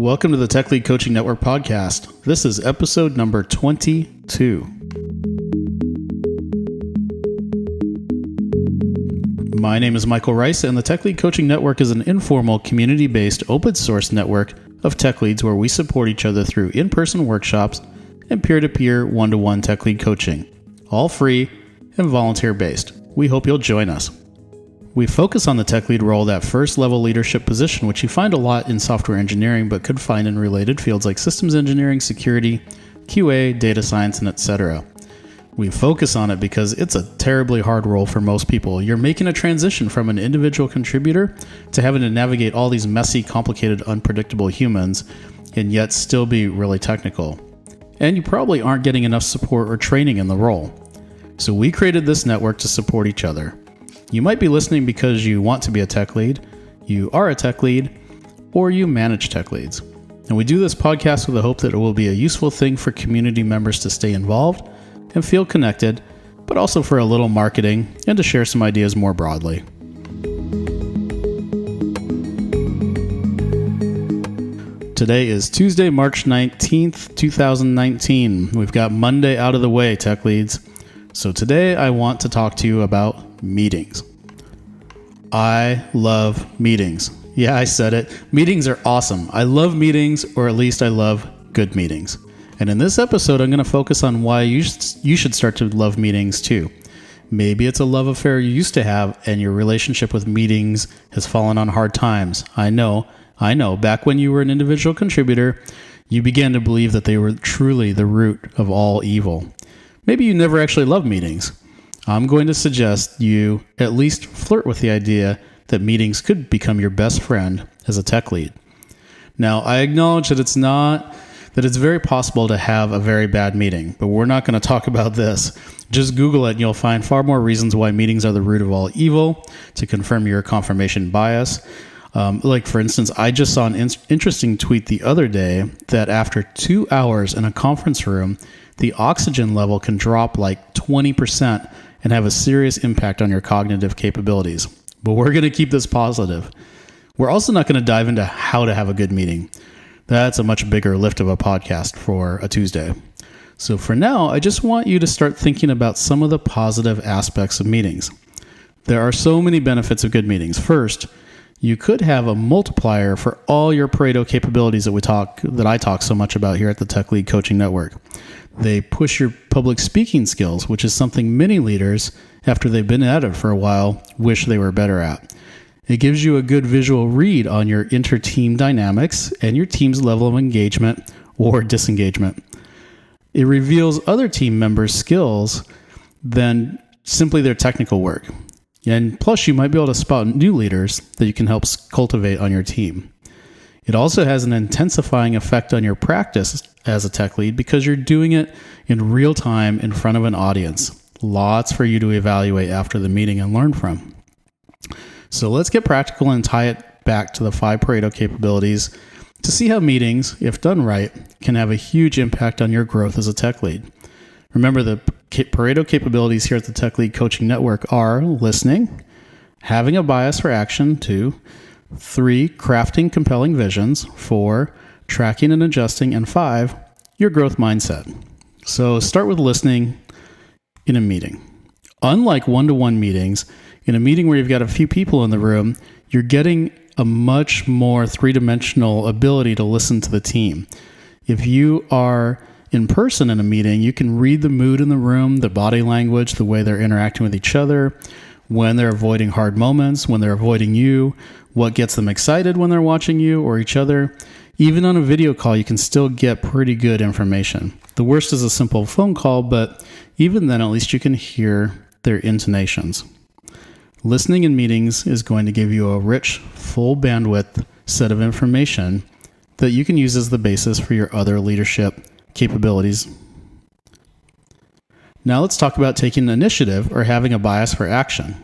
Welcome to the Tech Lead Coaching Network podcast. This is episode number 22. My name is Michael Rice, and the Tech Lead Coaching Network is an informal, community-based, open-source network of tech leads where we support each other through in-person workshops and peer-to-peer, one-to-one tech lead coaching, all free and volunteer-based. We hope you'll join us. We focus on the tech lead role, that first-level leadership position, which you find a lot in software engineering, but could find in related fields like systems engineering, security, QA, data science, and etc. We focus on it because it's a terribly hard role for most people. You're making a transition from an individual contributor to having to navigate all these messy, complicated, unpredictable humans, and yet still be really technical. And you probably aren't getting enough support or training in the role. So we created this network to support each other. You might be listening because you want to be a tech lead, you are a tech lead, or you manage tech leads. And we do this podcast with the hope that it will be a useful thing for community members to stay involved and feel connected, but also for a little marketing and to share some ideas more broadly. Today is Tuesday, March 19th, 2019. We've got Monday out of the way, tech leads. So today I want to talk to you about meetings. I love meetings. Yeah, I said it. Meetings are awesome. I love meetings, or at least I love good meetings. And in this episode, I'm going to focus on why you should start to love meetings too. Maybe it's a love affair you used to have and your relationship with meetings has fallen on hard times. I know. Back when you were an individual contributor, you began to believe that they were truly the root of all evil. Maybe you never actually loved meetings. I'm going to suggest you at least flirt with the idea that meetings could become your best friend as a tech lead. Now, I acknowledge that it's very possible to have a very bad meeting, but we're not going to talk about this. Just Google it and you'll find far more reasons why meetings are the root of all evil to confirm your confirmation bias. Like, for instance, I just saw an interesting tweet the other day that after 2 hours in a conference room, the oxygen level can drop like 20% and have a serious impact on your cognitive capabilities. But we're going to keep this positive. We're also not going to dive into how to have a good meeting. That's a much bigger lift of a podcast for a Tuesday. So for now, I just want you to start thinking about some of the positive aspects of meetings. There are so many benefits of good meetings. First, you could have a multiplier for all your Pareto capabilities that I talk so much about here at the Tech Lead Coaching Network. They push your public speaking skills, which is something many leaders, after they've been at it for a while, wish they were better at. It gives you a good visual read on your inter-team dynamics and your team's level of engagement or disengagement. It reveals other team members' skills than simply their technical work. And plus, you might be able to spot new leaders that you can help cultivate on your team. It also has an intensifying effect on your practice as a tech lead because you're doing it in real time in front of an audience. Lots for you to evaluate after the meeting and learn from. So let's get practical and tie it back to the 5 Pareto capabilities to see how meetings, if done right, can have a huge impact on your growth as a tech lead. Remember, the Pareto capabilities here at the Tech Lead Coaching Network are listening, having a bias for action, 2, 3, crafting compelling visions, 4, tracking and adjusting, and 5, your growth mindset. So start with listening in a meeting. Unlike one-to-one meetings, in a meeting where you've got a few people in the room, you're getting a much more three-dimensional ability to listen to the team. If you are in person in a meeting, you can read the mood in the room, the body language, the way they're interacting with each other, when they're avoiding hard moments, when they're avoiding you, what gets them excited when they're watching you or each other. Even on a video call, you can still get pretty good information. The worst is a simple phone call, but even then, at least you can hear their intonations. Listening in meetings is going to give you a rich, full bandwidth set of information that you can use as the basis for your other leadership capabilities. Now let's talk about taking initiative or having a bias for action.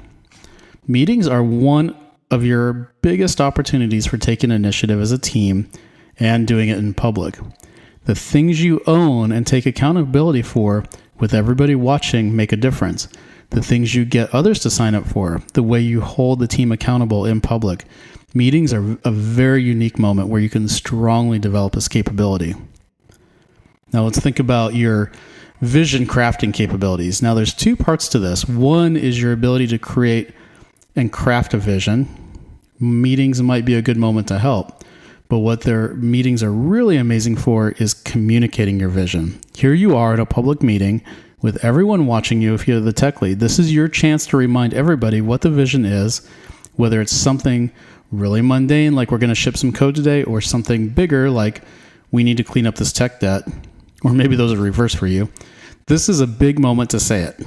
Meetings are one of your biggest opportunities for taking initiative as a team and doing it in public. The things you own and take accountability for with everybody watching make a difference. The things you get others to sign up for, the way you hold the team accountable in public, Meetings are a very unique moment where you can strongly develop this capability. Now let's think about your vision crafting capabilities. Now there's two parts to this. One is your ability to create and craft a vision. Meetings might be a good moment to help, but what their meetings are really amazing for is communicating your vision. Here you are at a public meeting with everyone watching you. If you're the tech lead, this is your chance to remind everybody what the vision is, whether it's something really mundane like we're going to ship some code today, or something bigger like we need to clean up this tech debt, or maybe those are reversed for you. This is a big moment to say it.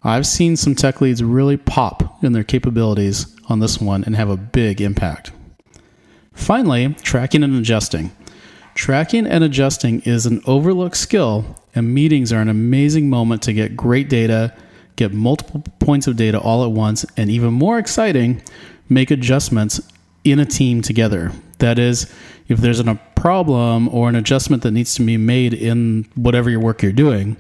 I've seen some tech leads really pop in their capabilities on this one and have a big impact. Finally, tracking and adjusting. Tracking and adjusting is an overlooked skill, and meetings are an amazing moment to get great data, get multiple points of data all at once, and even more exciting, make adjustments in a team together. That is, if there's a problem or an adjustment that needs to be made in whatever your work you're doing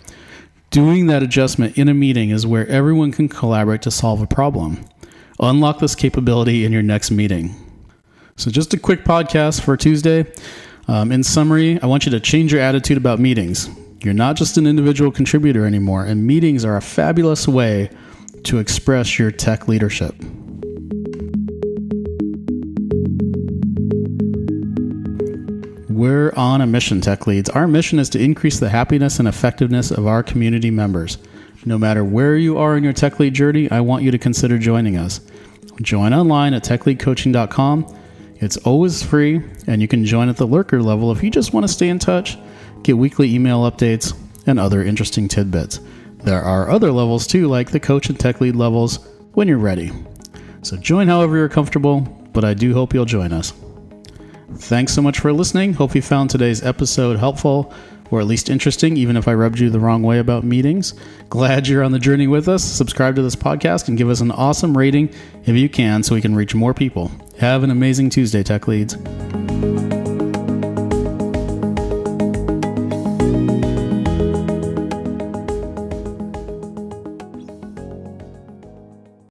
that adjustment in a meeting is where everyone can collaborate to solve a problem. Unlock this capability in your next meeting. So just a quick podcast for Tuesday. In summary, I want you to change your attitude about meetings. You're not just an individual contributor anymore, and meetings are a fabulous way to express your tech leadership. We're on a mission, tech leads. Our mission is to increase the happiness and effectiveness of our community members. No matter where you are in your tech lead journey, I want you to consider joining us. Join online at techleadcoaching.com. It's always free, and you can join at the lurker level if you just want to stay in touch, get weekly email updates, and other interesting tidbits. There are other levels too, like the coach and tech lead levels, when you're ready. So join however you're comfortable, but I do hope you'll join us. Thanks so much for listening. Hope you found today's episode helpful, or at least interesting, even if I rubbed you the wrong way about meetings. Glad you're on the journey with us. Subscribe to this podcast and give us an awesome rating if you can, so we can reach more people. Have an amazing Tuesday, tech leads.